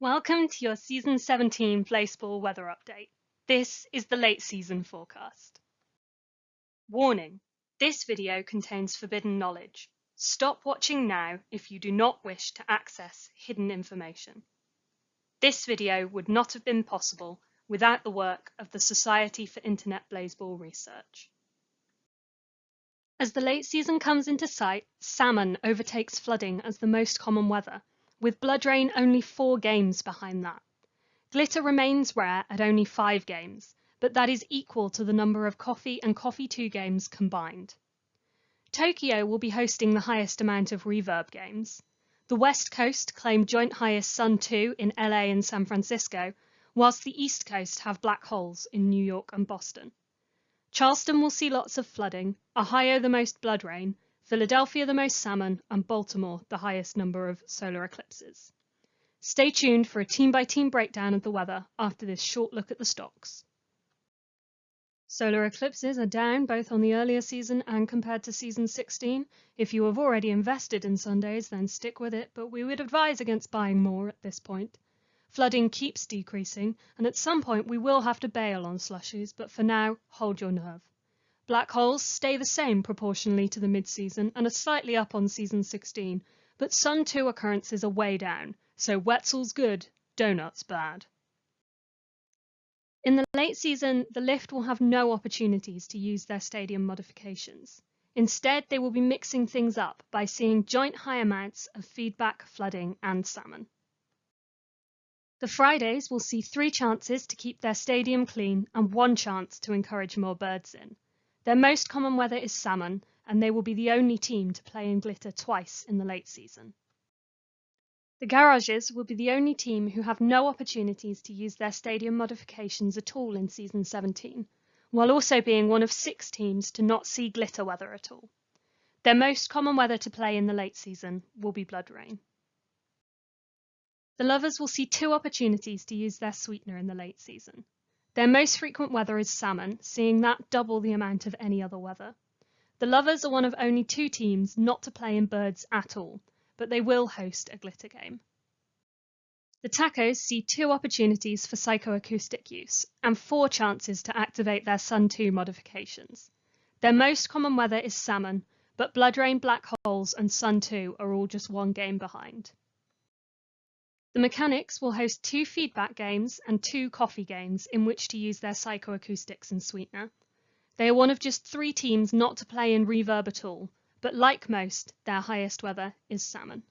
Welcome to your Season 17 Blaseball weather update. This is the late season forecast. Warning: this video contains forbidden knowledge. Stop watching now if you do not wish to access hidden information. This video would not have been possible without the work of the Society for Internet Blaseball Research. As the late season comes into sight, salmon overtakes flooding as the most common weather, with blood rain only 4 games behind that. Glitter remains rare at only 5 games, but that is equal to the number of coffee and coffee 2 games combined. Tokyo will be hosting the highest amount of reverb games. The West Coast claim joint highest Sun 2 in LA and San Francisco, whilst the East Coast have black holes in New York and Boston. Charleston will see lots of flooding, Ohio the most blood rain, Philadelphia the most salmon, and Baltimore the highest number of solar eclipses. Stay tuned for a team-by-team breakdown of the weather after this short look at the stocks. Solar eclipses are down both on the earlier season and compared to season 16. If you have already invested in Sundays, then stick with it, but we would advise against buying more at this point. Flooding keeps decreasing, and at some point we will have to bail on slushies, but for now, hold your nerve. Black holes stay the same proportionally to the mid-season and are slightly up on season 16, but Sun 2 occurrences are way down, so Wetzel's good, donuts bad. In the late season, the lift will have no opportunities to use their stadium modifications. Instead, they will be mixing things up by seeing joint high amounts of feedback, flooding, and salmon. The Fridays will see 3 chances to keep their stadium clean and 1 chance to encourage more birds in. Their most common weather is salmon, and they will be the only team to play in glitter twice in the late season. The Garages will be the only team who have no opportunities to use their stadium modifications at all in season 17, while also being one of 6 teams to not see glitter weather at all. Their most common weather to play in the late season will be blood rain. The Lovers will see 2 opportunities to use their sweetener in the late season. Their most frequent weather is salmon, seeing that double the amount of any other weather. The Lovers are one of only 2 teams not to play in birds at all, but they will host a glitter game. The Tacos see 2 opportunities for psychoacoustic use and 4 chances to activate their Sun 2 modifications. Their most common weather is salmon, but blood rain, black holes, and Sun 2 are all just 1 game behind. The Mechanics will host 2 feedback games and 2 coffee games in which to use their psychoacoustics and sweetener. They are one of just 3 teams not to play in reverb at all, but like most, their highest weather is salmon.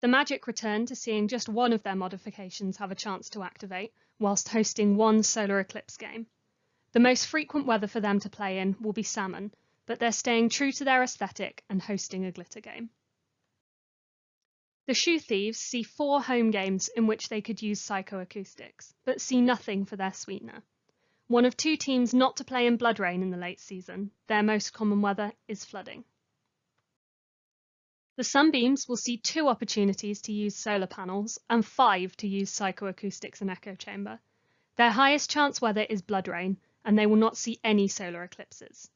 The Magic return to seeing just 1 of their modifications have a chance to activate, whilst hosting 1 solar eclipse game. The most frequent weather for them to play in will be salmon, but they're staying true to their aesthetic and hosting a glitter game. The Shoe Thieves see 4 home games in which they could use psychoacoustics, but see nothing for their sweetener. One of 2 teams not to play in blood rain in the late season. Their most common weather is flooding. The Sunbeams will see 2 opportunities to use solar panels and 5 to use psychoacoustics and echo chamber. Their highest chance weather is blood rain, and they will not see any solar eclipses.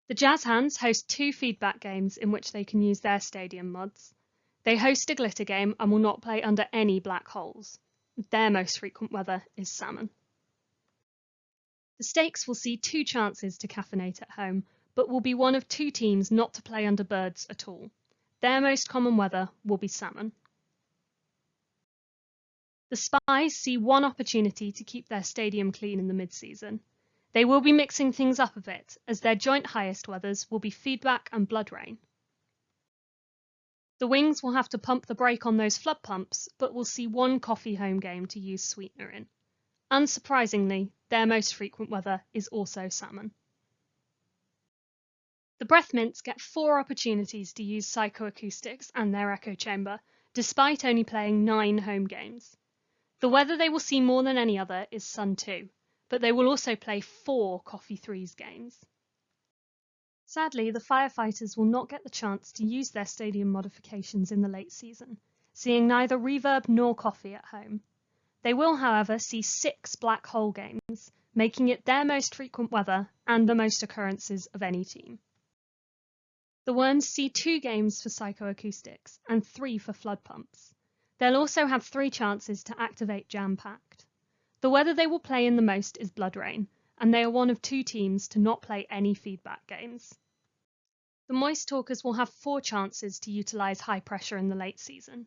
The Jazz Hands host 2 feedback games in which they can use their stadium mods. They host a glitter game and will not play under any black holes. Their most frequent weather is salmon. The Stakes will see 2 chances to caffeinate at home, but will be one of 2 teams not to play under birds at all. Their most common weather will be salmon. The Spies see 1 opportunity to keep their stadium clean in the mid-season. They will be mixing things up a bit, as their joint highest weathers will be feedback and blood rain. The Wings will have to pump the brake on those flood pumps, but will see 1 coffee home game to use sweetener in. Unsurprisingly, their most frequent weather is also salmon. The Breath Mints get 4 opportunities to use psychoacoustics and their echo chamber, despite only playing 9 home games. The weather they will see more than any other is Sun 2, but they will also play 4 Coffee 3s games. Sadly, the Firefighters will not get the chance to use their stadium modifications in the late season, seeing neither reverb nor coffee at home. They will, however, see 6 black hole games, making it their most frequent weather and the most occurrences of any team. The worms see 2 games for psychoacoustics and 3 for flood pumps. They'll also have 3 chances to activate jam-packed. The weather they will play in the most is blood rain, and they are one of 2 teams to not play any feedback games. The moist talkers will have 4 chances to utilise high pressure in the late season.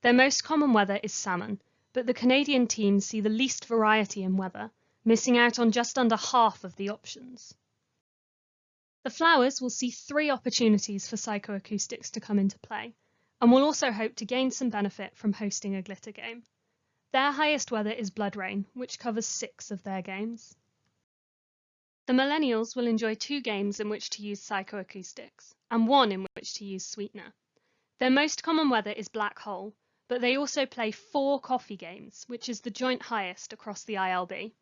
Their most common weather is salmon, but the Canadian teams see the least variety in weather, missing out on just under half of the options. The flowers will see 3 opportunities for psychoacoustics to come into play, and will also hope to gain some benefit from hosting a glitter game. Their highest weather is blood rain, which covers 6 of their games. The millennials will enjoy 2 games in which to use psychoacoustics, and 1 in which to use sweetener. Their most common weather is black hole, but they also play 4 coffee games, which is the joint highest across the ILB.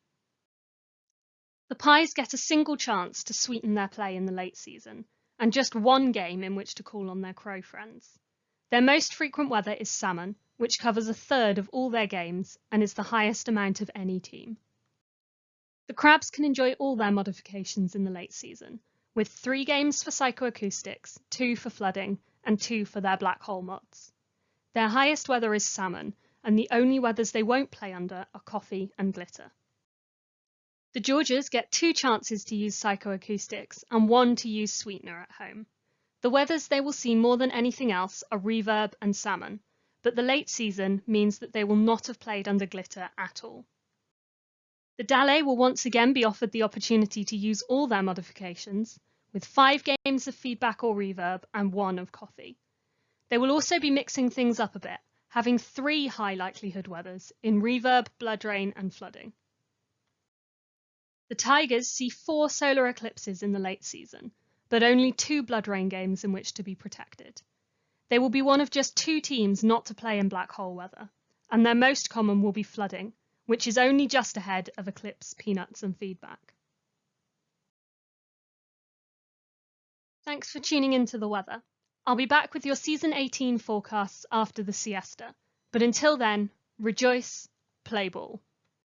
The pies get a single chance to sweeten their play in the late season, and just 1 game in which to call on their crow friends. Their most frequent weather is salmon, which covers 1/3 of all their games and is the highest amount of any team. The crabs can enjoy all their modifications in the late season, with 3 games for psychoacoustics, 2 for flooding, and 2 for their black hole mods. Their highest weather is salmon, and the only weathers they won't play under are coffee and glitter. The Georges get 2 chances to use psychoacoustics and 1 to use sweetener at home. The weathers they will see more than anything else are reverb and salmon, but the late season means that they will not have played under glitter at all. The Dallé will once again be offered the opportunity to use all their modifications, with 5 games of feedback or reverb and 1 of coffee. They will also be mixing things up a bit, having 3 high likelihood weathers in reverb, blood rain, and flooding. The Tigers see 4 solar eclipses in the late season, but only 2 blood rain games in which to be protected. They will be one of just 2 teams not to play in black hole weather, and their most common will be flooding, which is only just ahead of eclipse, peanuts, and feedback. Thanks for tuning into the weather. I'll be back with your Season 18 forecasts after the siesta, but until then, rejoice, play ball.